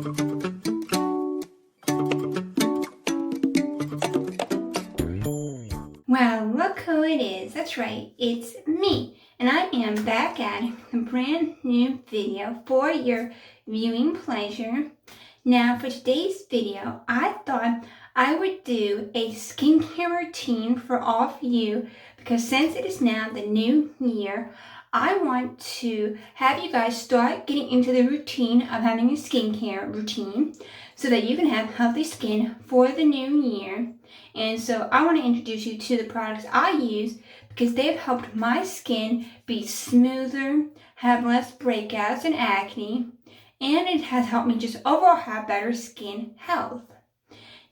Well, look who it is. That's right, it's me. And I am back at a brand new video for your viewing pleasure. Now, for today's video, I thought I would do a skincare routine for all of you because since it is now the new year, I want to have you guys start getting into the routine of having a skincare routine so that you can have healthy skin for the new year. And so I want to introduce you to the products I use because they've helped my skin be smoother, have less breakouts and acne, and it has helped me just overall have better skin health.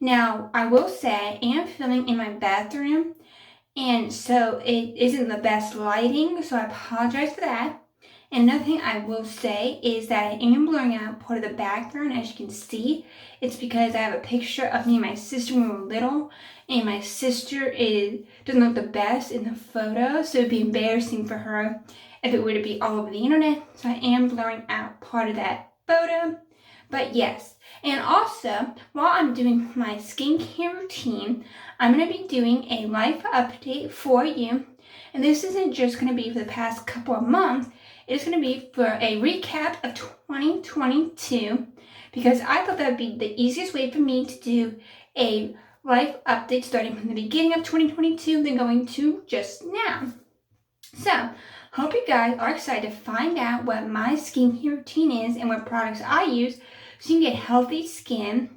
Now, I will say I am filming in my bathroom, and so it isn't the best lighting, so I apologize for that. And another thing I will say is that I am blurring out part of the background. As you can see, it's because I have a picture of me and my sister when we were little, and my sister doesn't look the best in the photo, so it'd be embarrassing for her if it were to be all over the internet. So I am blurring out part of that photo. But yes, and also, while I'm doing my skincare routine, I'm going to be doing a life update for you. And this isn't just going to be for the past couple of months. It's going to be for a recap of 2022 because I thought that would be the easiest way for me to do a life update starting from the beginning of 2022 than going to just now. So, hope you guys are excited to find out what my skincare routine is and what products I use so you can get healthy skin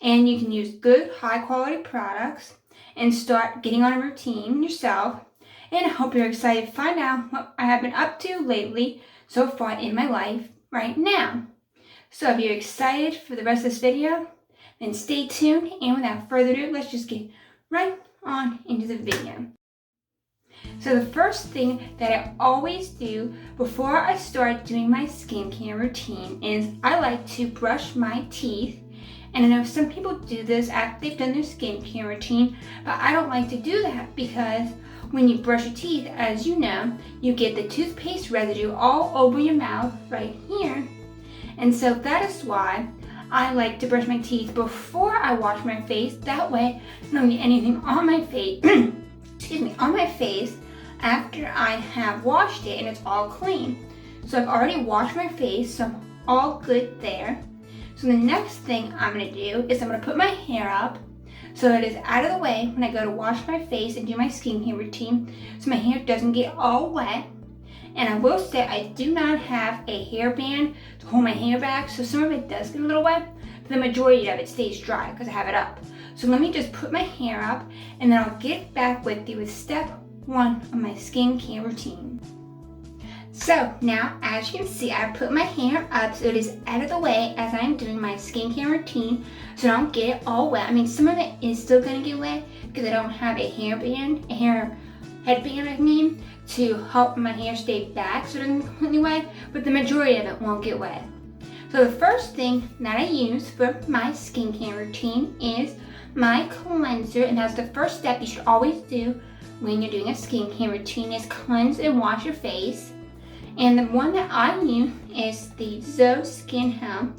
and you can use good high quality products and start getting on a routine yourself. And I hope you're excited to find out what I have been up to lately so far in my life right now. So if you're excited for the rest of this video, then stay tuned. And without further ado, let's just get right on into the video. So the first thing that I always do before I start doing my skincare routine is I like to brush my teeth. And I know some people do this after they've done their skincare routine, but I don't like to do that because when you brush your teeth, as you know, you get the toothpaste residue all over your mouth right here. And so that is why I like to brush my teeth before I wash my face. That way, I don't get anything on my face, on my face after I have washed it and it's all clean. So I've already washed my face, so I'm all good there. So the next thing I'm going to do is I'm going to put my hair up so it is out of the way when I go to wash my face and do my skincare routine so my hair doesn't get all wet. And I will say I do not have a hairband to hold my hair back, so some of it does get a little wet, but the majority of it stays dry because I have it up. So let me just put my hair up and then I'll get back with you with step 1 of my skincare routine. So now, as you can see, I put my hair up so it is out of the way as I'm doing my skincare routine so I don't get it all wet. I mean, some of it is still going to get wet because I don't have a headband, to help my hair stay back so it doesn't get completely wet, but the majority of it won't get wet. So the first thing that I use for my skincare routine is my cleanser, and that's the first step you should always do when you're doing a skincare routine is cleanse and wash your face. And the one that I use is the Zoe Skin Health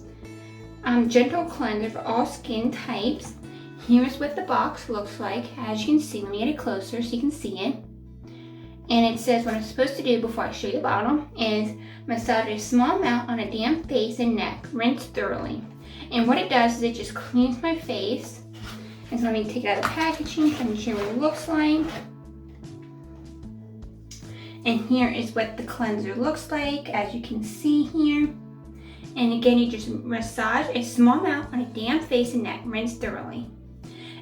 Gentle Cleanser for all skin types. Here's what the box looks like. As you can see, let me get it closer so you can see it. And it says what I'm supposed to do before I show you the bottle is massage a small amount on a damp face and neck. Rinse thoroughly. And what it does is it just cleans my face. And so let me take it out of the packaging so I can show you what it looks like. And here is what the cleanser looks like, as you can see here. And again, you just massage a small amount on a damp face and neck, rinse thoroughly.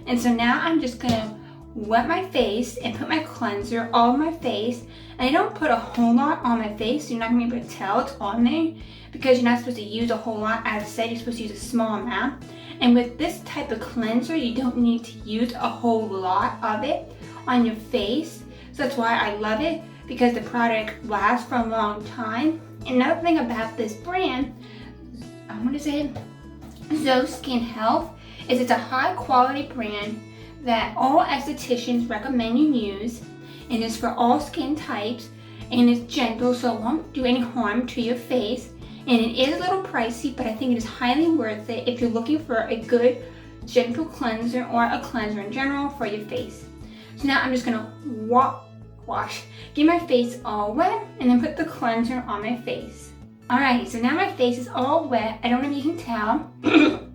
And so now I'm just gonna wet my face and put my cleanser all on my face. And I don't put a whole lot on my face, so you're not gonna be able to tell it's on there because you're not supposed to use a whole lot. As I said, you're supposed to use a small amount. And with this type of cleanser, you don't need to use a whole lot of it on your face. So that's why I love it, because the product lasts for a long time. Another thing about this brand, Zoe Skin Health, is it's a high quality brand that all estheticians recommend you use, and it's for all skin types, and it's gentle so it won't do any harm to your face, And it is a little pricey, but I think it is highly worth it if you're looking for a good gentle cleanser or a cleanser in general for your face. So now I'm just gonna get my face all wet and then put the cleanser on my face. Alrighty, so now my face is all wet. I don't know if you can tell.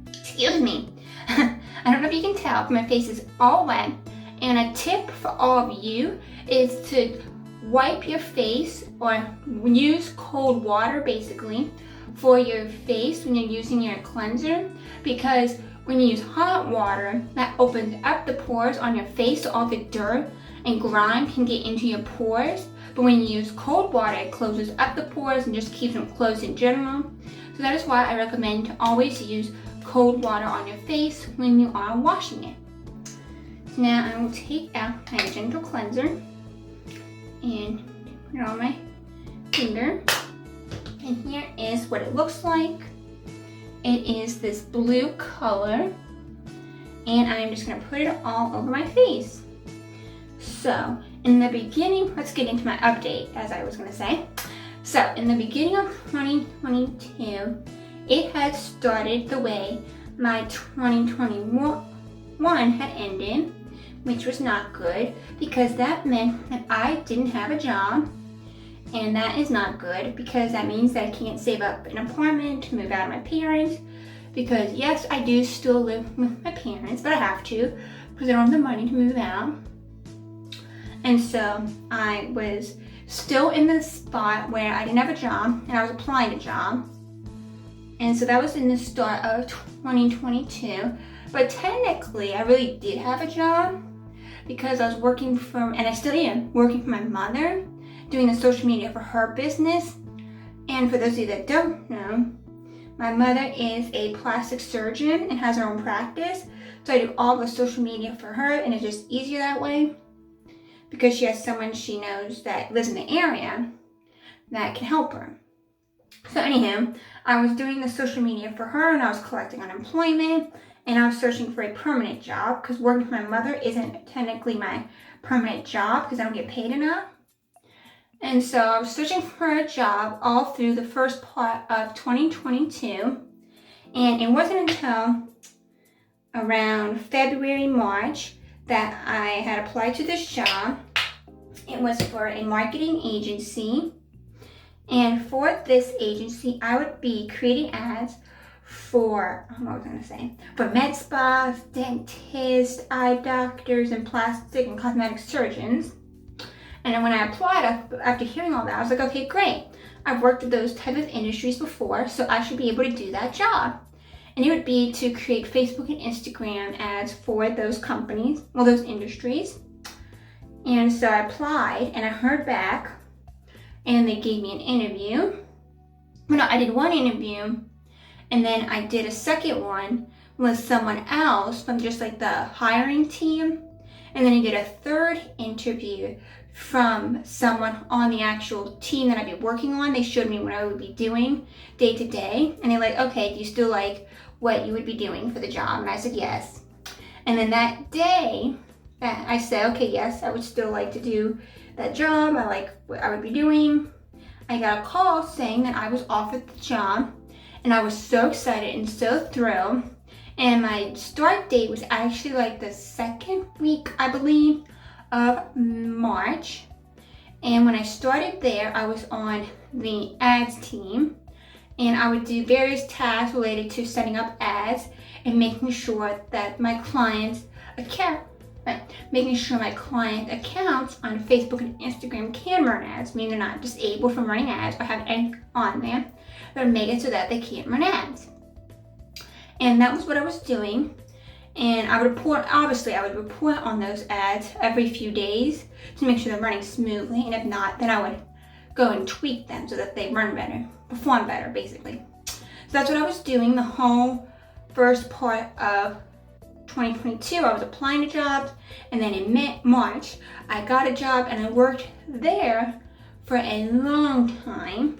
Excuse me. I don't know if you can tell, but my face is all wet. And a tip for all of you is to wipe your face or use cold water basically for your face when you're using your cleanser, because when you use hot water, that opens up the pores on your face so all the dirt and grime can get into your pores. But when you use cold water, it closes up the pores and just keeps them closed in general. So that is why I recommend to always use cold water on your face when you are washing it. So now I will take out my gentle cleanser and put it on my finger. And here is what it looks like. It is this blue color, and I'm just gonna put it all over my face. So in the beginning, let's get into my update, as I was gonna say. So in the beginning of 2022, it had started the way my 2021 had ended, which was not good because that meant that I didn't have a job. And that is not good because that means that I can't save up an apartment to move out of my parents. Because yes, I do still live with my parents, but I have to because I don't have the money to move out. And so I was still in the spot where I didn't have a job and I was applying to jobs. And so that was in the start of 2022. But technically, I really did have a job because I was working for, and I still am, working for my mother, doing the social media for her business. And for those of you that don't know, my mother is a plastic surgeon and has her own practice. So I do all the social media for her, and it's just easier that way because she has someone she knows that lives in the area that can help her. So anyhow, I was doing the social media for her and I was collecting unemployment and I was searching for a permanent job because working for my mother isn't technically my permanent job because I don't get paid enough. And so I was searching for a job all through the first part of 2022. And it wasn't until around February, March that I had applied to this job. It was for a marketing agency. And for this agency, I would be creating ads for, for med spas, dentists, eye doctors, and plastic and cosmetic surgeons. And then when I applied, after hearing all that, I was like, okay, great. I've worked with those type of industries before, so I should be able to do that job. And it would be to create Facebook and Instagram ads for those companies, well, those industries. And so I applied and I heard back and they gave me an interview. Well, no, I did one interview and then I did a second one with someone else from just like the hiring team. And then I did a third interview from someone on the actual team that I'd be working on. They showed me what I would be doing day to day. And they're like, okay, do you still like what you would be doing for the job? And I said, yes. And then that day that I said, okay, yes, I would still like to do that job. I like what I would be doing. I got a call saying that I was offered the job. And I was so excited and so thrilled. And my start date was actually like the second week, I believe, of March. And when I started there, I was on the ads team and I would do various tasks related to setting up ads and making sure that my clients making sure my client accounts on Facebook and Instagram can run ads, meaning they're not disabled from running ads or have anything on there that would make it so that they can't run ads. And that was what I was doing. And I would report on those ads every few days to make sure they're running smoothly. And if not, then I would go and tweak them so that they run better, perform better, basically. So that's what I was doing the whole first part of 2022. I was applying to jobs. And then in March, I got a job and I worked there for a long time.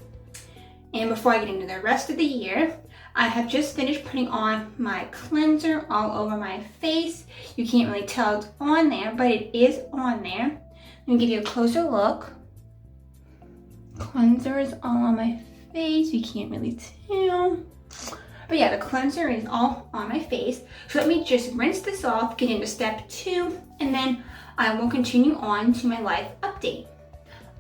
And before I get into the rest of the year, I have just finished putting on my cleanser all over my face. You can't really tell it's on there, but it is on there. Let me give you a cleanser is all on my face. You can't really tell. But yeah, the cleanser is all on my face. So let me just rinse this off, get into step 2, and then I will continue on to my life update.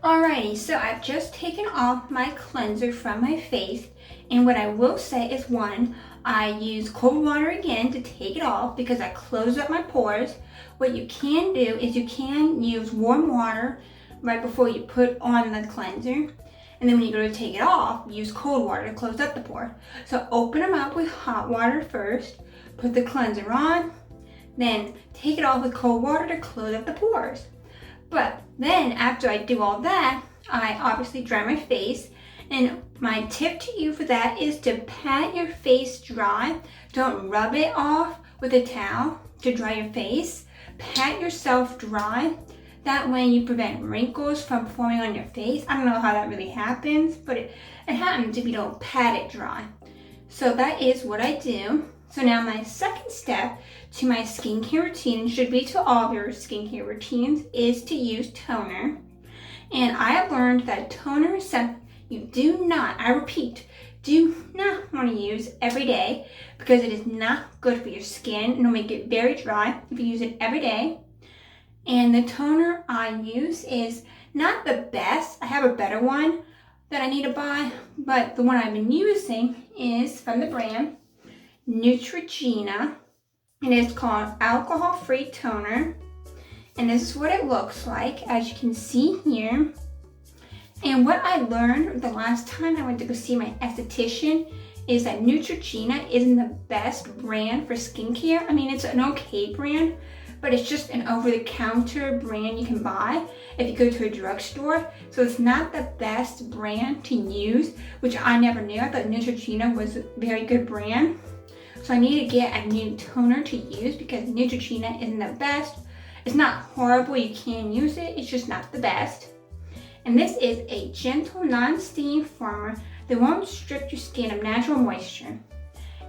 Alrighty, so I've just taken off my cleanser from my face, and what I will say is, one, I use cold water again to take it off because I close up my pores. What you can do is you can use warm water right before you put on the cleanser. And then when you go to take it off, use cold water to close up the pore. So open them up with hot water first, put the cleanser on, then take it off with cold water to close up the pores. But then after I do all that, I obviously dry my face. And my tip to you for that is to pat your face dry. Don't rub it off with a towel to dry your face. Pat yourself dry. That way you prevent wrinkles from forming on your face. I don't know how that really happens, but it happens if you don't pat it dry. So that is what I do. So now my second step to my skincare routine, and should be to all of your skincare routines, is to use toner. And I have learned that toner is something you do not, I repeat, do not want to use every day because it is not good for your skin and it'll make it very dry if you use it every day. And the toner I use is not the best. I have a better one that I need to buy, but the one I've been using is from the brand Neutrogena, and it's called Alcohol-Free Toner. And this is what it looks like, as you can see here. And what I learned the last time I went to go see my esthetician is that Neutrogena isn't the best brand for skincare. I mean, it's an okay brand, but it's just an over-the-counter brand you can buy if you go to a drugstore. So it's not the best brand to use, which I never knew. I thought Neutrogena was a very good brand. So I need to get a new toner to use because Neutrogena isn't the best. It's not horrible, you can use it, it's just not the best. And this is a gentle, non-steam former that won't strip your skin of natural moisture.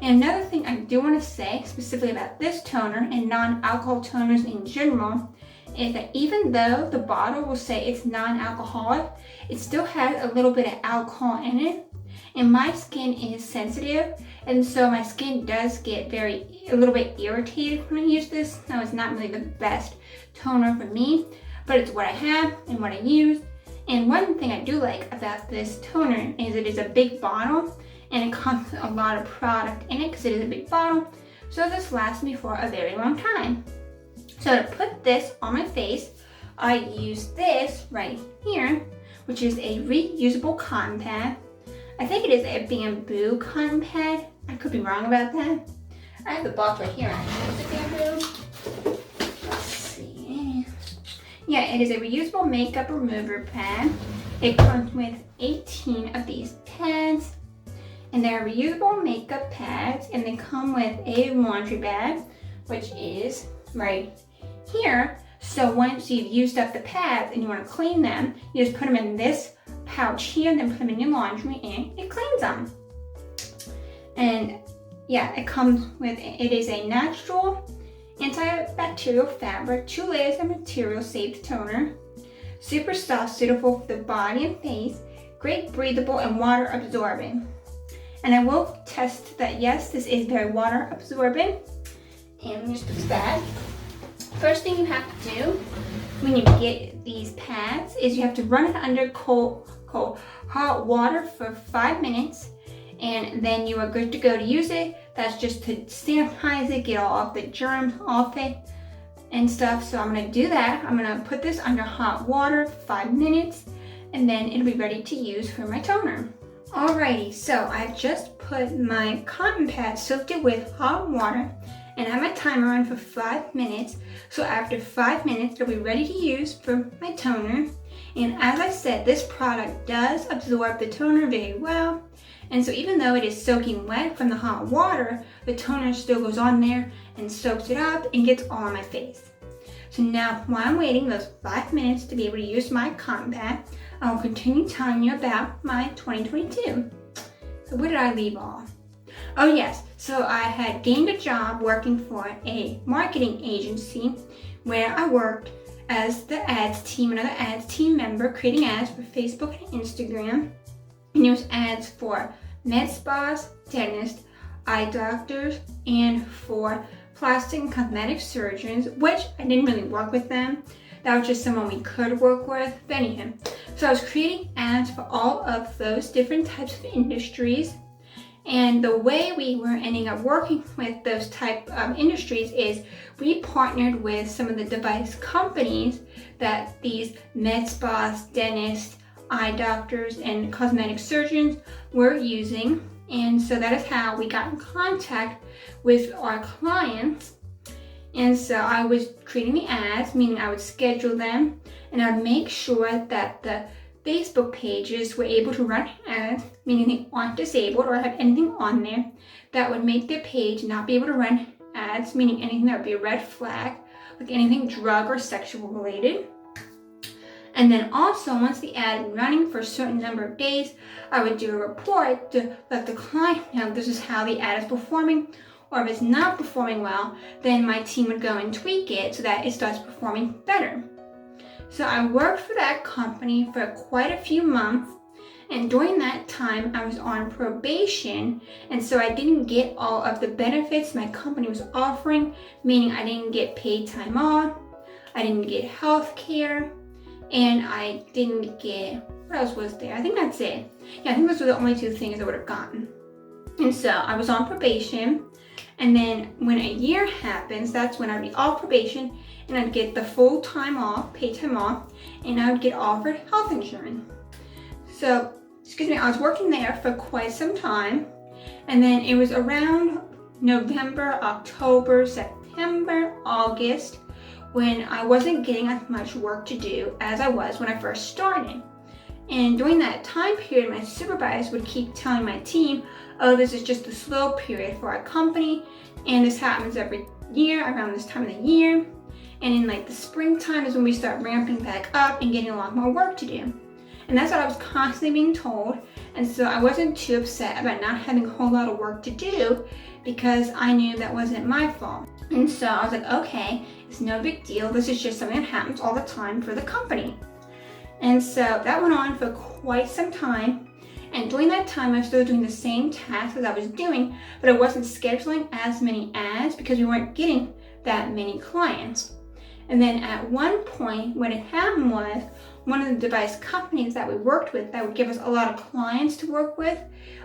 And another thing I do want to say specifically about this toner and non-alcohol toners in general is that even though the bottle will say it's non-alcoholic, it still has a little bit of alcohol in it. And my skin is sensitive, and so my skin does get a little bit irritated when I use this. Now it's not really the best toner for me, but it's what I have and what I use. And one thing I do like about this toner is it is a big bottle and it comes with a lot of product in it because it is a big bottle. So this lasts me for a very long time. So to put this on my face, I use this right here, which is a reusable cotton pad. I think it is a bamboo cotton pad. I could be wrong about that. I have the box right here. Is it bamboo? Let's see. Yeah, it is a reusable makeup remover pad. It comes with 18 of these pads, and they're reusable makeup pads, and they come with a laundry bag, which is right here. So once you've used up the pads and you want to clean them, you just put them in this pouch here and then put them in your laundry and it cleans them. And yeah, it is a natural antibacterial fabric, 2 layers of material safe toner, super soft, suitable for the body and face, great breathable and water absorbing. And I will test that yes, this is very water absorbing. And let me just put that. First thing you have to do when you get these pads is you have to run it under cold hot water for 5 minutes, and then you are good to go to use it. That's just to sanitize it, get all of the germs off it and stuff. So I'm going to do that. I'm going to put this under hot water for 5 minutes, and then it'll be ready to use for my toner. Alrighty, so I've just put my cotton pad soaked it with hot water, and I have my timer on for 5 minutes. So after 5 minutes, it'll be ready to use for my toner. And as I said, this product does absorb the toner very well. And so even though it is soaking wet from the hot water, the toner still goes on there and soaks it up and gets all on my face. So now, while I'm waiting those 5 minutes to be able to use my cotton pad, I will continue telling you about my 2022. So where did I leave off? Oh yes, so I had gained a job working for a marketing agency where I worked as the ads team, another ads team member, creating ads for Facebook and Instagram. And it was ads for med spas, dentists, eye doctors, and for plastic and cosmetic surgeons, which I didn't really work with them. That was just someone we could work with. But anyhow, so I was creating ads for all of those different types of industries. And the way we were ending up working with those type of industries is we partnered with some of the device companies that these med spas, dentists, eye doctors, and cosmetic surgeons were using. And so that is how we got in contact with our clients. And so I was creating the ads, meaning I would schedule them, and I would make sure that the Facebook pages were able to run ads, meaning they aren't disabled or have anything on there that would make their page not be able to run ads, meaning anything that would be a red flag, like anything drug or sexual related. And then also, once the ad was running for a certain number of days, I would do a report to let the client know this is how the ad is performing, or if it's not performing well, then my team would go and tweak it so that it starts performing better. So I worked for that company for quite a few months, and during that time I was on probation, and so I didn't get all of the benefits my company was offering, meaning I didn't get paid time off, I didn't get health care, and I didn't get, what else was there? I think that's it. Yeah, I think those were the only two things I would have gotten. And so I was on probation, and then when a year happens, that's when I'd be off probation, and I'd get the full time off, paid time off, and I would get offered health insurance. So, I was working there for quite some time, and then it was around November, October, September, August, when I wasn't getting as much work to do as I was when I first started. And during that time period, my supervisor would keep telling my team, oh, this is just a slow period for our company, and this happens every year around this time of the year. And in like the springtime is when we start ramping back up and getting a lot more work to do. And that's what I was constantly being told. And so I wasn't too upset about not having a whole lot of work to do because I knew that wasn't my fault. And so I was like, okay, it's no big deal. This is just something that happens all the time for the company. And so that went on for quite some time. And during that time, I was still doing the same tasks as I was doing, but I wasn't scheduling as many ads because we weren't getting that many clients. And then at one point, what had happened was one of the device companies that we worked with that would give us a lot of clients to work with,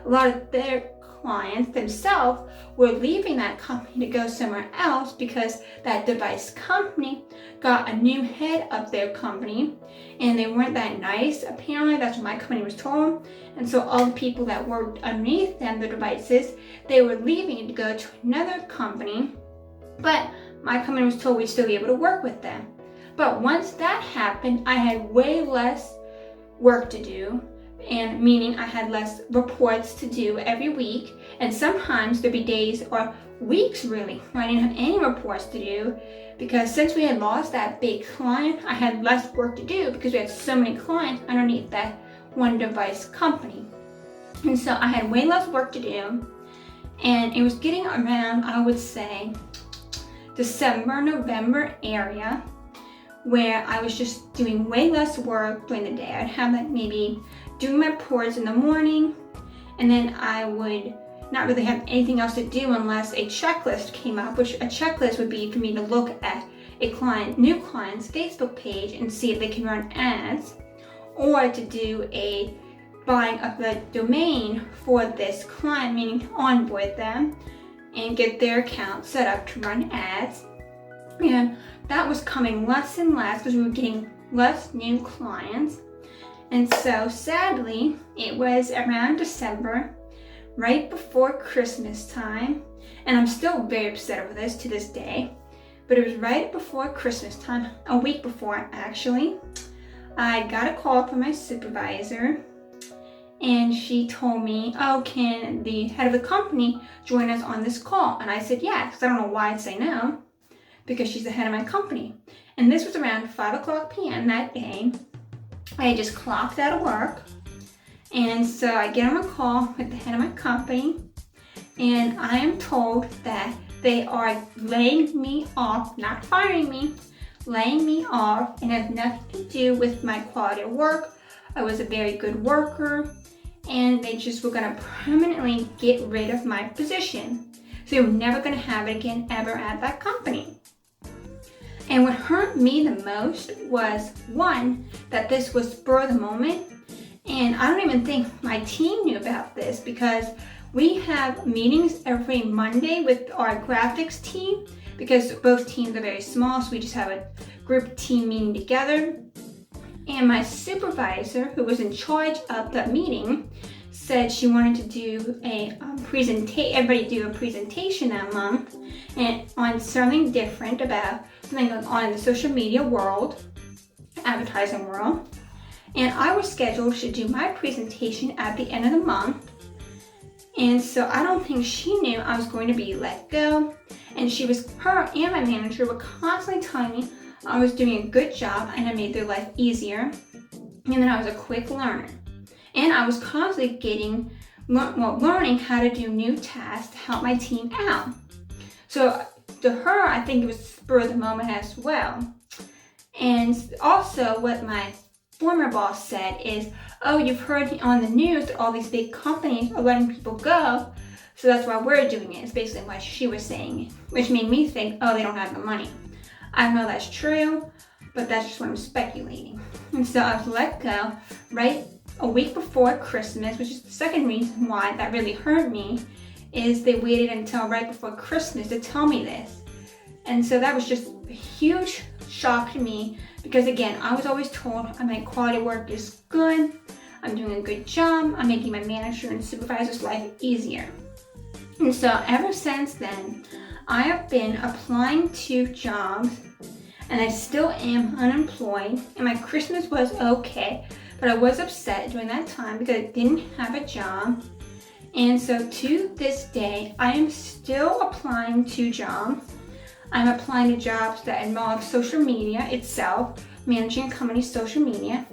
a lot of their clients themselves were leaving that company to go somewhere else because that device company got a new head of their company and they weren't that nice. Apparently, that's what my company was told. And so all the people that worked underneath them, the devices, they were leaving to go to another company. But my company was told we'd still be able to work with them. But once that happened, I had way less work to do, and meaning I had less reports to do every week, and sometimes there'd be days or weeks really where I didn't have any reports to do because since we had lost that big client, I had less work to do because we had so many clients underneath that one device company. And so I had way less work to do, and it was getting around, I would say, December, November area where I was just doing way less work during the day. I'd have like maybe doing my reports in the morning, and then I would not really have anything else to do unless a checklist came up, which a checklist would be for me to look at a new client's Facebook page and see if they can run ads, or to do a buying of the domain for this client, meaning onboard them and get their account set up to run ads. And that was coming less and less because we were getting less new clients. And so sadly, it was around December, right before Christmas time, and I'm still very upset over this to this day, but it was right before Christmas time, a week before actually. I got a call from my supervisor, and she told me, oh, can the head of the company join us on this call? And I said yes, because I don't know why I'd say no, because she's the head of my company. And this was around 5:00 p.m. that day. I had just clocked out of work, and so I get on a call with the head of my company, and I am told that they are laying me off, not firing me, laying me off, and has nothing to do with my quality of work. I was a very good worker, and they just were gonna permanently get rid of my position. So they were never gonna have it again ever at that company. And what hurt me the most was, one, that this was spur of the moment. And I don't even think my team knew about this because we have meetings every Monday with our graphics team because both teams are very small, so we just have a group team meeting together. And my supervisor, who was in charge of the meeting, said she wanted to do a everybody do a presentation that month and on something different about something going on in the social media world, advertising world. And I was scheduled to do my presentation at the end of the month. And so I don't think she knew I was going to be let go. And her and my manager were constantly telling me I was doing a good job and I made their life easier. And that I was a quick learner. And I was constantly learning how to do new tasks to help my team out. So to her, I think it was spur of the moment as well. And also what my former boss said is, oh, you've heard on the news that all these big companies are letting people go, so that's why we're doing it. It's basically what she was saying, which made me think, oh, they don't have the money. I don't know if that's true, but that's just what I'm speculating. And so I was let go right a week before Christmas, which is the second reason why that really hurt me, is they waited until right before Christmas to tell me this. And so that was just a huge shock to me because, again, I was always told my quality work is good, I'm doing a good job, I'm making my manager and supervisor's life easier. And so ever since then, I have been applying to jobs and I still am unemployed, and my Christmas was okay, but I was upset during that time because I didn't have a job. And so to this day, I am still applying to jobs. I'm applying to jobs that involve social media itself, managing a company's social media.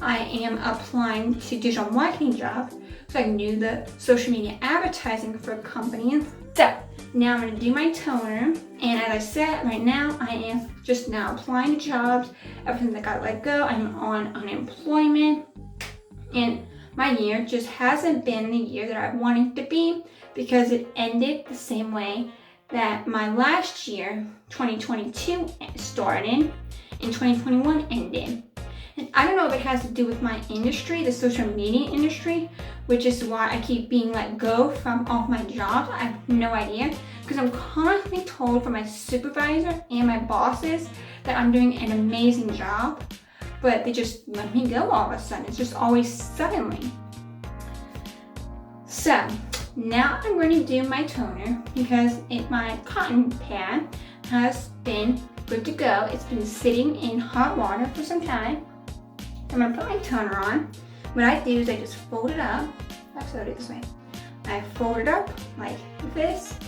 I am applying to digital marketing jobs, so I can do the social media advertising for companies. So now I'm going to do my toner, and as I said, right now I am just now applying to jobs. Ever since I got let go, I'm on unemployment, and my year just hasn't been the year that I wanted to be because it ended the same way that my last year, 2022, started and 2021 ended. And I don't know if it has to do with my industry, the social media industry, which is why I keep being let go from all my jobs. I have no idea, because I'm constantly told from my supervisor and my bosses that I'm doing an amazing job, but they just let me go all of a sudden. It's just always suddenly. So now I'm going to do my toner because my cotton pad has been good to go. It's been sitting in hot water for some time. I'm going to put my toner on. What I do is I just fold it up. Actually, I'll do it this way. I fold it up like this,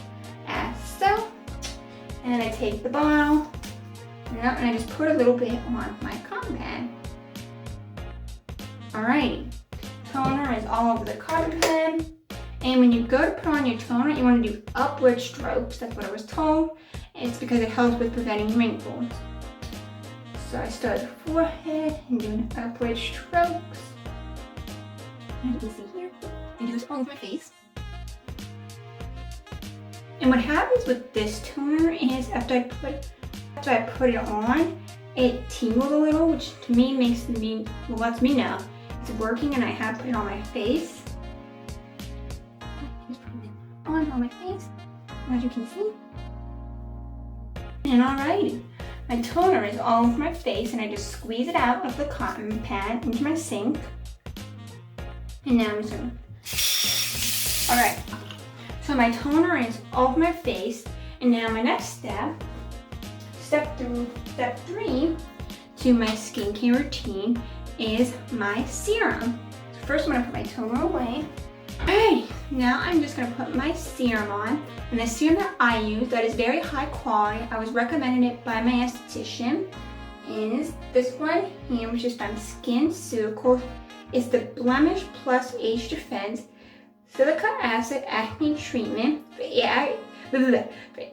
as so. And then I take the bottle, and I just put a little bit on my cotton pad. Alrighty. Toner is all over the cotton pad. And when you go to put on your toner, you want to do upward strokes. That's what I was told. It's because it helps with preventing wrinkles. So I start at the forehead and doing upward strokes. As you can see here, I do this all over my face. And what happens with this toner is after I put it on, it tingles a little, which to me lets me know it's working, and I have put it on my face. Just put it on my face, as you can see. And alrighty, my toner is all over my face, and I just squeeze it out of the cotton pad into my sink. And now I'm just gonna. Alright, so my toner is all over my face, and now my next step 3 to my skincare routine is my serum. So first I'm gonna put my toner away. Alright, now I'm just gonna put my serum on. And the serum that I use that is very high quality, I was recommended it by my esthetician, is this one here, which is from SkinCeuticals. It's the Blemish Plus Age Defense Silica Acid Acne Treatment for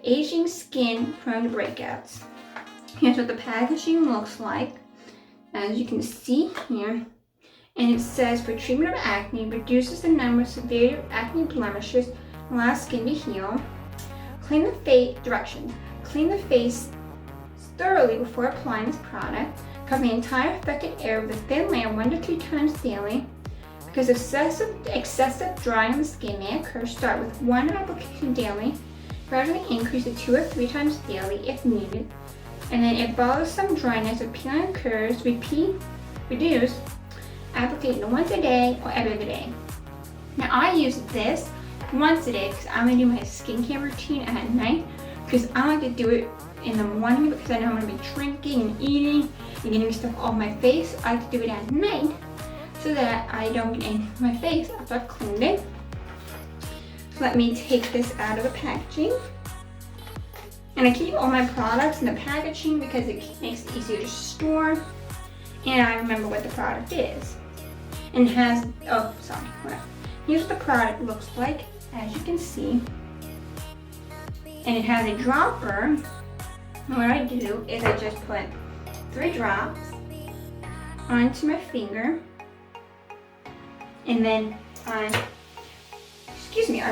aging skin prone to breakouts. Here's what the packaging looks like. As you can see here, And it says for treatment of acne, reduces the number of severe acne blemishes, allows skin to heal. Clean the face, directions. Clean the face thoroughly before applying this product. Cover the entire affected area with a thin layer 1 to 2 times daily. Because excessive drying of the skin may occur, start with 1 application daily, gradually increase to 2 or 3 times daily if needed. And then if bothersome dryness or peeling occurs, reduce application once a day or every other day. Now I use this once a day because I'm going to do my skincare routine at night, because I like to do it in the morning because I know I'm going to be drinking and eating and getting stuff on my face. I like to do it at night so that I don't get anything on my face after I've cleaned it. So let me take this out of the packaging. And I keep all my products in the packaging because it makes it easier to store. And I remember what the product is. And it has, here's what the product looks like, as you can see. And it has a dropper. And what I do is I just put 3 drops onto my finger. And then I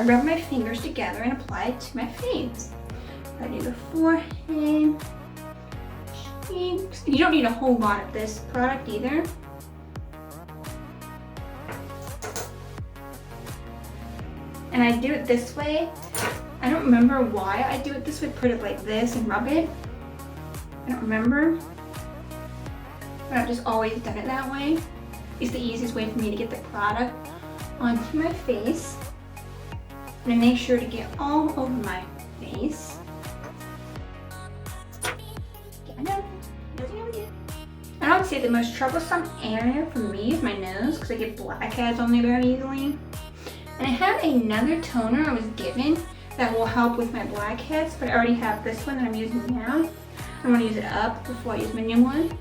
rub my fingers together and apply it to my face. I do the forehead, cheeks. You don't need a whole lot of this product either. And I do it this way. I don't remember why I do it this way. Put it like this and rub it. I don't remember. But I've just always done it that way. It's the easiest way for me to get the product onto my face. And make sure to get all over my face. I would say the most troublesome area for me is my nose because I get blackheads on there very easily. And I have another toner I was given that will help with my blackheads, but I already have this one that I'm using now. I'm going to use it up before I use my new one.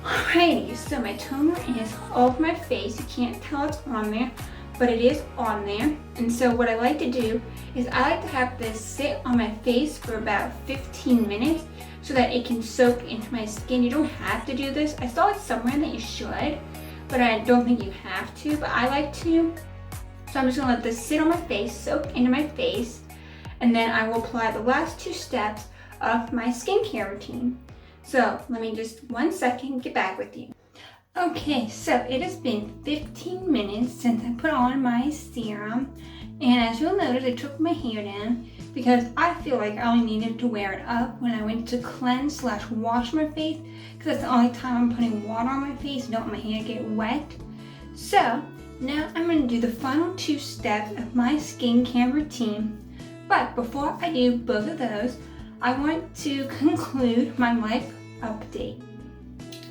Alrighty, so my toner is all over my face. You can't tell it's on there, but it is on there. And so what I like to do is I like to have this sit on my face for about 15 minutes so that it can soak into my skin. You don't have to do this. I saw it somewhere that you should, but I don't think you have to, but I like to. So I'm just gonna let this sit on my face, soak into my face, and then I will apply the last 2 steps of my skincare routine. So let me just 1 second get back with you. Okay, so it has been 15 minutes since I put on my serum, and as you'll notice, I took my hair down because I feel like I only needed to wear it up when I went to cleanse / wash my face, because that's the only time I'm putting water on my face. I don't want my hair to get wet. So now I'm going to do the final 2 steps of my skincare routine. But before I do both of those, I want to conclude my life update.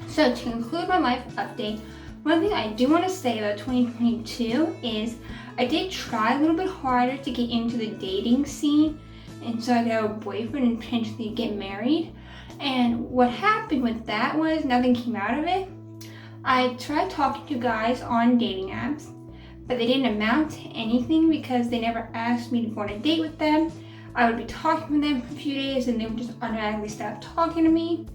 So to conclude my life update, one thing I do want to say about 2022 is I did try a little bit harder to get into the dating scene, and so I could have a boyfriend and potentially get married. And what happened with that was nothing came out of it. I tried talking to guys on dating apps, but they didn't amount to anything because they never asked me to go on a date with them. I would be talking with them for a few days and they would just automatically stop talking to me,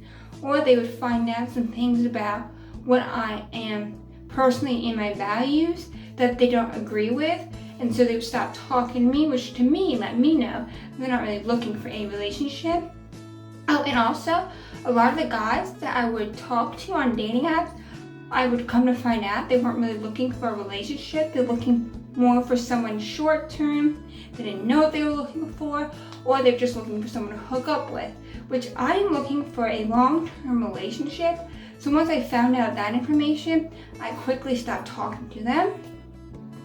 or they would find out some things about what I am personally in my values that they don't agree with, and so they would stop talking to me, which to me let me know they're not really looking for a relationship. Oh, and also a lot of the guys that I would talk to on dating apps, I would come to find out they weren't really looking for a relationship. They're looking more for someone short term. They didn't know what they were looking for, or they're just looking for someone to hook up with, which I'm looking for a long-term relationship. So once I found out that information, I quickly stopped talking to them.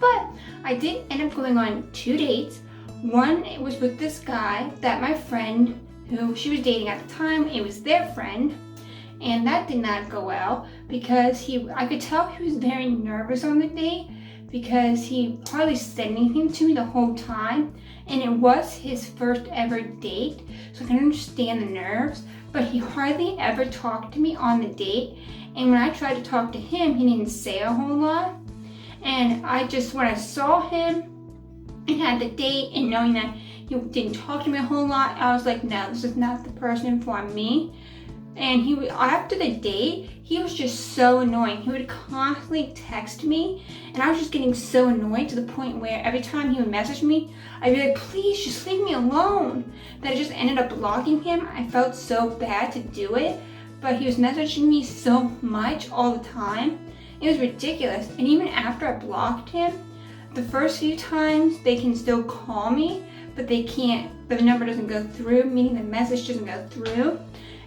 But I did end up going on 2 dates. One, it was with this guy that my friend, who she was dating at the time, it was their friend. And that did not go well because I could tell he was very nervous on the date because he hardly said anything to me the whole time. And it was his first ever date, so I can understand the nerves, but he hardly ever talked to me on the date. And when I tried to talk to him, he didn't say a whole lot. And when I saw him and had the date and knowing that he didn't talk to me a whole lot, I was like, no, this is not the person for me. And after the date, he was just so annoying. He would constantly text me, and I was just getting so annoyed to the point where every time he would message me, I'd be like, please just leave me alone. That I just ended up blocking him. I felt so bad to do it, but he was messaging me so much all the time. It was ridiculous. And even after I blocked him, the first few times they can still call me, but they can't, the number doesn't go through, meaning the message doesn't go through.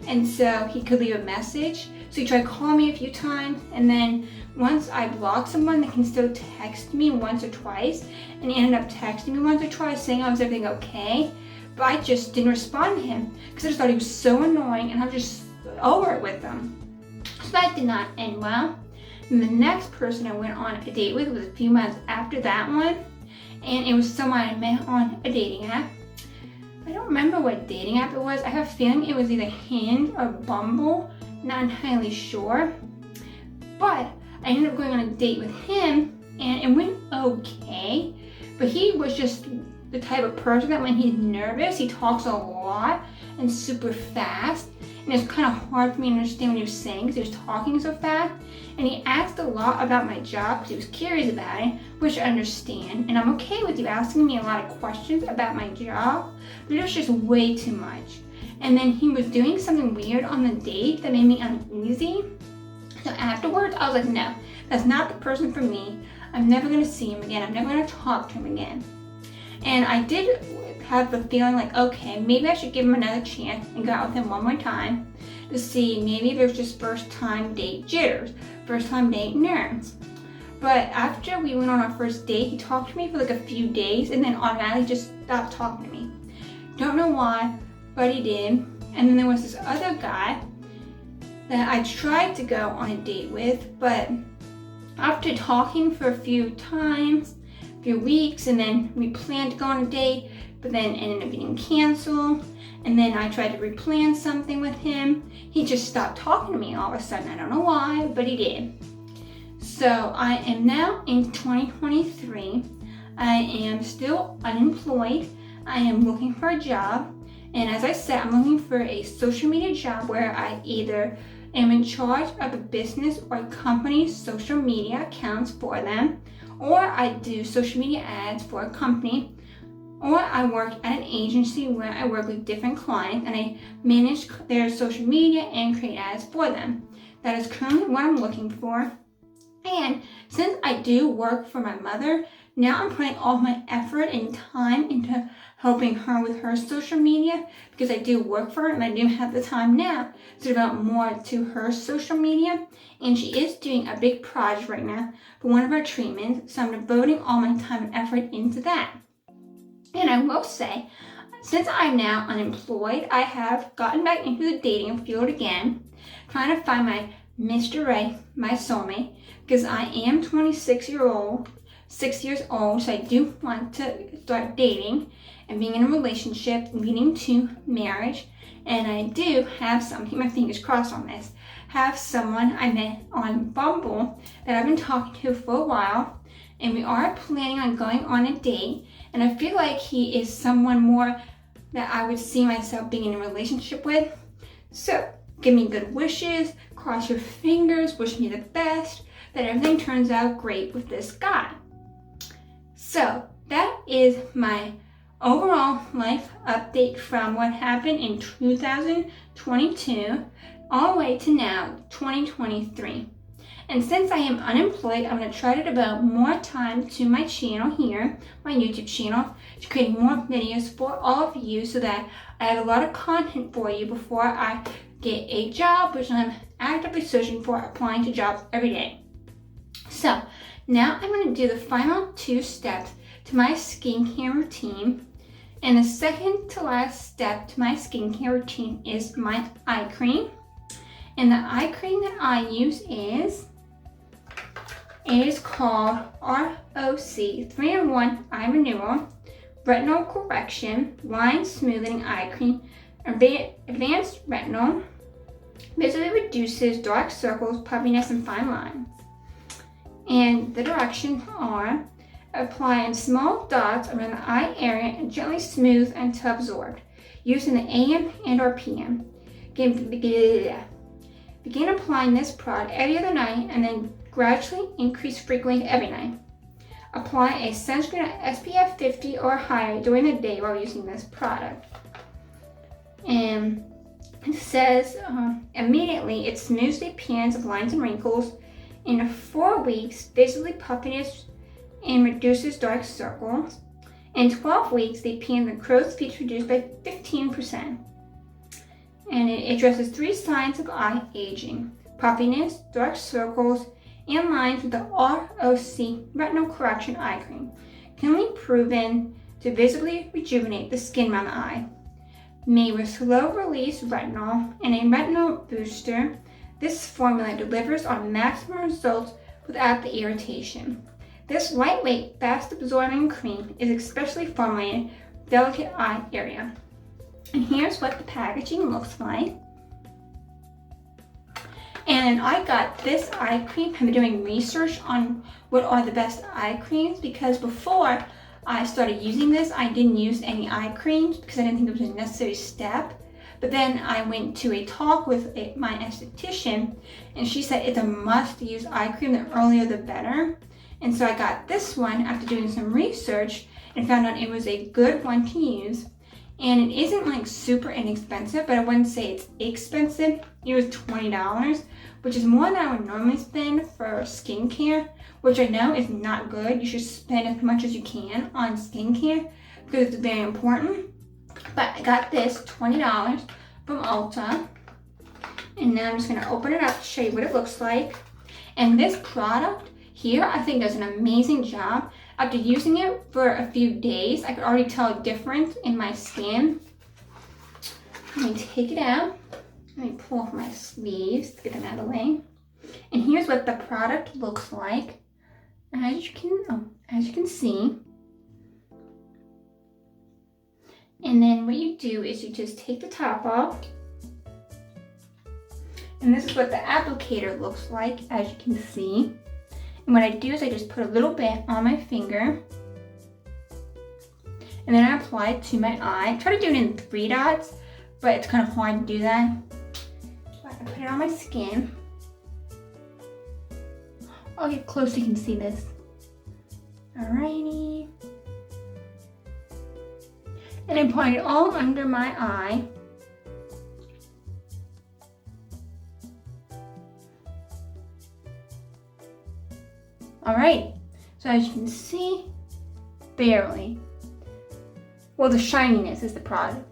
And so he could leave a message. So he tried calling me a few times, and then once I blocked someone, they can still text me once or twice, and he ended up texting me once or twice saying, oh, is everything okay? But I just didn't respond to him because I just thought he was so annoying, and I was just over it with him. So that did not end well. And the next person I went on a date with was a few months after that one, and it was someone I met on a dating app. I don't remember what dating app it was. I have a feeling it was either Hinge or Bumble, not entirely sure. But I ended up going on a date with him, and it went okay. But he was just the type of person that when he's nervous, he talks a lot and super fast. And it's kind of hard for me to understand what he was saying because he was talking so fast. And he asked a lot about my job because he was curious about it, which I understand. And I'm okay with you asking me a lot of questions about my job, but it was just way too much. And then he was doing something weird on the date that made me uneasy. So afterwards, I was like, no, that's not the person for me. I'm never going to see him again. I'm never going to talk to him again. And I did have the feeling like, okay, maybe I should give him another chance and go out with him one more time to see maybe there's just first time date jitters, first time date nerves. But after we went on our first date, he talked to me for like a few days and then automatically just stopped talking to me. Don't know why, but he did. And then there was this other guy that I tried to go on a date with, but after talking for a few times, a few weeks, and then we planned to go on a date, but then it ended up getting canceled. And then I tried to replan something with him. He just stopped talking to me all of a sudden. I don't know why, but he did. So I am now in 2023. I am still unemployed. I am looking for a job. And as I said, I'm looking for a social media job where I either am in charge of a business or a company's social media accounts for them, or I do social media ads for a company, or I work at an agency where I work with different clients and I manage their social media and create ads for them. That is currently what I'm looking for. And since I do work for my mother, now I'm putting all my effort and time into helping her with her social media because I do work for her and I do have the time now to devote more to her social media. And she is doing a big project right now for one of her treatments, so I'm devoting all my time and effort into that. And I will say, since I'm now unemployed, I have gotten back into the dating field again, trying to find my Mr. Right, my soulmate, because I am 6 years old, so I do want to start dating and being in a relationship, leading to marriage. And I do have keep my fingers crossed on this, have someone I met on Bumble that I've been talking to for a while, and we are planning on going on a date. And I feel like he is someone more that I would see myself being in a relationship with. So give me good wishes, cross your fingers, wish me the best, that everything turns out great with this guy. So that is my overall life update from what happened in 2022 all the way to now, 2023. And since I am unemployed, I'm going to try to devote more time to my channel here, my YouTube channel, to create more videos for all of you so that I have a lot of content for you before I get a job, which I'm actively searching for, applying to jobs every day. So now I'm going to do the final 2 steps to my skincare routine. And the second to last step to my skincare routine is my eye cream. And the eye cream that I use is called ROC 3-in-1 Eye Renewal Retinol Correction Line Smoothing Eye Cream. Advanced retinol visibly reduces dark circles, puffiness, and fine lines. And the directions are: apply in small dots around the eye area and gently smooth until absorbed. Use in the AM and or PM. Begin applying this product every other night and then gradually increase frequency every night. Apply a sunscreen at SPF 50 or higher during the day while using this product. And it says immediately it smooths the appearance of lines and wrinkles. In 4 weeks, visibly puffiness and reduces dark circles. In 12 weeks, the appearance of crow's feet is reduced by 15%. And it addresses 3 signs of eye aging: puffiness, dark circles, and lines with the ROC Retinal Correction Eye Cream. Clinically proven to visibly rejuvenate the skin around the eye. Made with slow-release retinol and a retinol booster, this formula delivers on maximum results without the irritation. This lightweight, fast-absorbing cream is especially formulated for delicate eye area. And here's what the packaging looks like. And I got this eye cream. I've been doing research on what are the best eye creams, because before I started using this, I didn't use any eye creams because I didn't think it was a necessary step. But then I went to a talk with my esthetician, and she said it's a must-use eye cream. The earlier the better. And so I got this one after doing some research and found out it was a good one to use. And it isn't like super inexpensive, but I wouldn't say it's expensive. It was $20, which is more than I would normally spend for skincare, which I know is not good. You should spend as much as you can on skincare because it's very important. But I got this $20 from Ulta. And now I'm just gonna open it up to show you what it looks like. And this product here, I think does an amazing job. After using it for a few days, I could already tell a difference in my skin. Let me take it out. Let me pull off my sleeves to get them out of the way. And here's what the product looks like. As you can see. And then what you do is you just take the top off. And this is what the applicator looks like, as you can see. And what I do is I just put a little bit on my finger. And then I apply it to my eye. I try to do it in 3 dots, but it's kind of hard to do that. But I put it on my skin. I'll get close so you can see this. Alrighty. And I apply it all under my eye. Alright, so as you can see, barely. Well, the shininess is the product.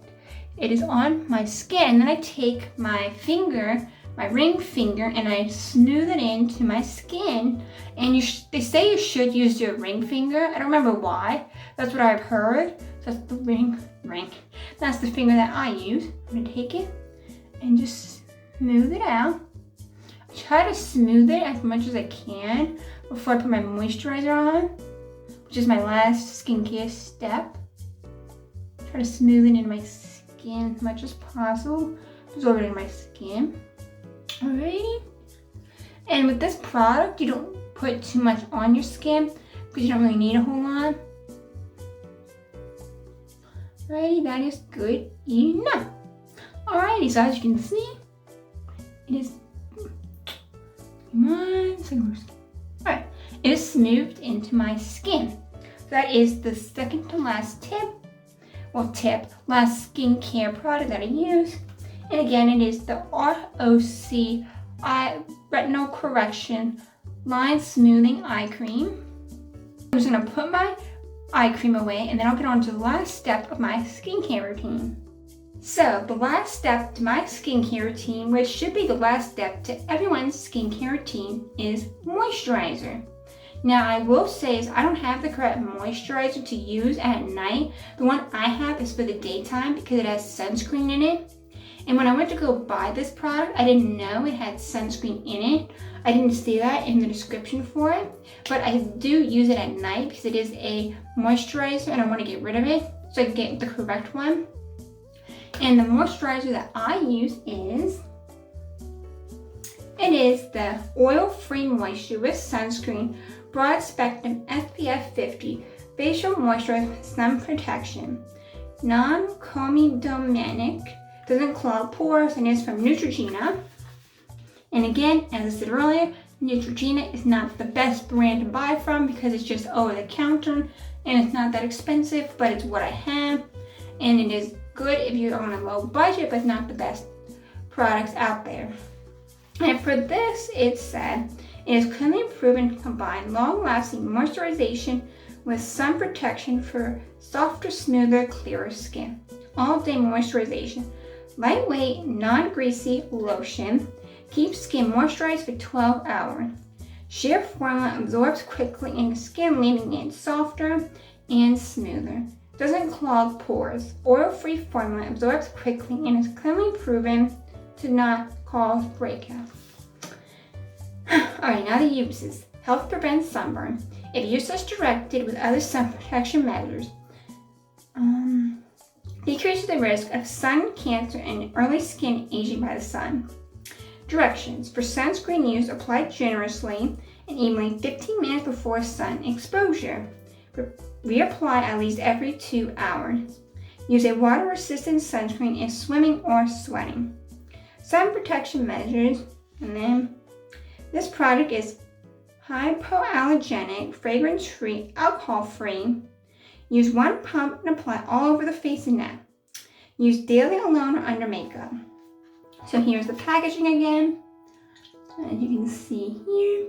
It is on my skin, then I take my finger, my ring finger, and I smooth it into my skin. And they say you should use your ring finger. I don't remember why. That's what I've heard. So that's the ring. That's the finger that I use. I'm gonna take it and just smooth it out. I try to smooth it as much as I can before I put my moisturizer on, which is my last skincare step. Try to smooth it into my skin as much as possible. Absorb it in my skin. Alrighty. And with this product, you don't put too much on your skin because you don't really need a whole lot. Alrighty, that is good enough. Alrighty, so as you can see, it is. Alright, it is smoothed into my skin. So that is the second to last tip. Well, last skincare product that I use. And again, it is the ROC Retinal Correction Line Smoothing Eye Cream. I'm just gonna put my eye cream away and then I'll get on to the last step of my skincare routine. So the last step to my skincare routine, which should be the last step to everyone's skincare routine, is moisturizer. Now I will say is I don't have the correct moisturizer to use at night. The one I have is for the daytime because it has sunscreen in it. And when I went to go buy this product, I didn't know it had sunscreen in it. I didn't see that in the description for it, but I do use it at night because it is a moisturizer and I want to get rid of it so I can get the correct one. And the moisturizer that I use is the oil-free moisture with sunscreen, broad spectrum SPF 50 facial moisturizer with sun protection, non-comedogenic doesn't clog pores, and is from Neutrogena. And again, as I said earlier, Neutrogena is not the best brand to buy from because it's just over the counter and it's not that expensive, but it's what I have. And it is good if you're on a low budget, but not the best products out there. And for this, it said, it is clinically proven to combine long-lasting moisturization with sun protection for softer, smoother, clearer skin. All-day moisturization. Lightweight, non-greasy lotion. Keeps skin moisturized for 12 hours. Sheer formula absorbs quickly into skin, leaving it softer and smoother. Doesn't clog pores. Oil-free formula absorbs quickly and is clinically proven to not cause breakouts. Alright, now the uses. Help prevent sunburn. If used as directed with other sun protection measures, decreases the risk of sun cancer and early skin aging by the sun. Directions. For sunscreen use, apply generously and evenly 15 minutes before sun exposure. Reapply at least every 2 hours. Use a water-resistant sunscreen if swimming or sweating. Sun protection measures, and then this product is hypoallergenic, fragrance-free, alcohol-free. Use 1 pump and apply all over the face and neck. Use daily alone or under makeup. So here's the packaging again, as you can see here.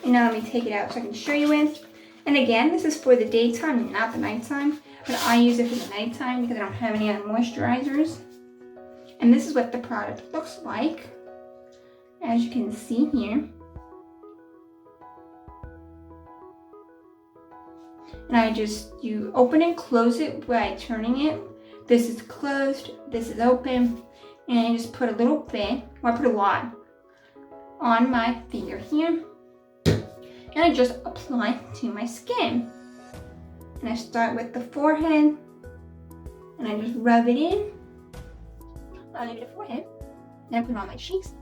And now let me take it out so I can show you it. And again, this is for the daytime, not the nighttime, but I use it for the nighttime because I don't have any other moisturizers. And this is what the product looks like, as you can see here. And you open and close it by turning it. This is closed, this is open. And I just put a little bit, or I put a lot, on my finger here. And I just apply it to my skin. And I start with the forehead. And I just rub it in. I'll leave the forehead. Then I put it on my cheeks.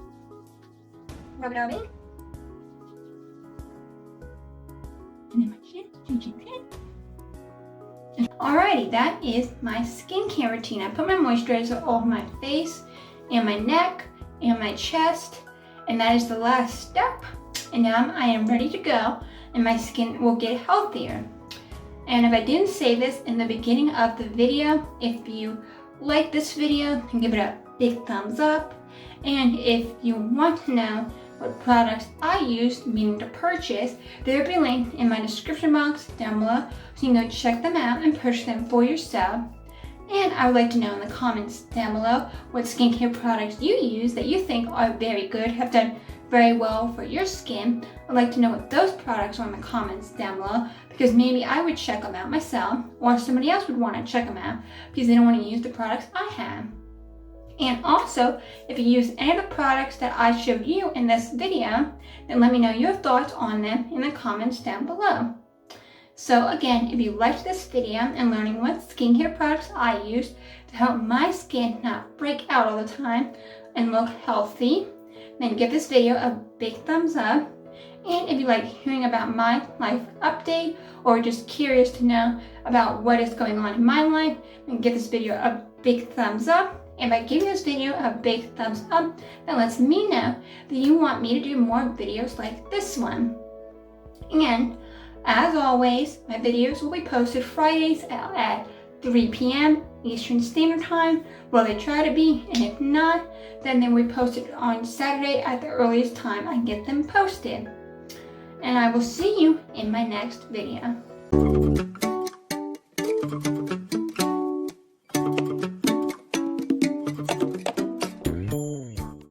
Rub it all in. And then my chin, chin. Alrighty, that is my skincare routine. I put my moisturizer over my face and my neck and my chest, and that is the last step. And now I am ready to go, and my skin will get healthier. And if I didn't say this in the beginning of the video, if you like this video, then give it a big thumbs up. And if you want to know what products I use, meaning to purchase, they'll be linked in my description box down below, so you can go check them out and purchase them for yourself. And I would like to know in the comments down below what skincare products you use that you think are very good, have done very well for your skin. I'd like to know what those products are in the comments down below, because maybe I would check them out myself, or somebody else would want to check them out because they don't want to use the products I have. And also, if you use any of the products that I showed you in this video, then let me know your thoughts on them in the comments down below. So again, if you liked this video and learning what skincare products I use to help my skin not break out all the time and look healthy, then give this video a big thumbs up. And if you like hearing about my life update, or just curious to know about what is going on in my life, then give this video a big thumbs up. And by giving this video a big thumbs up, that lets me know that you want me to do more videos like this one. And as always, my videos will be posted Fridays at 3 p.m. Eastern Standard Time. Well, they try to be, and if not, then they will be posted on Saturday at the earliest time I get them posted. And I will see you in my next video.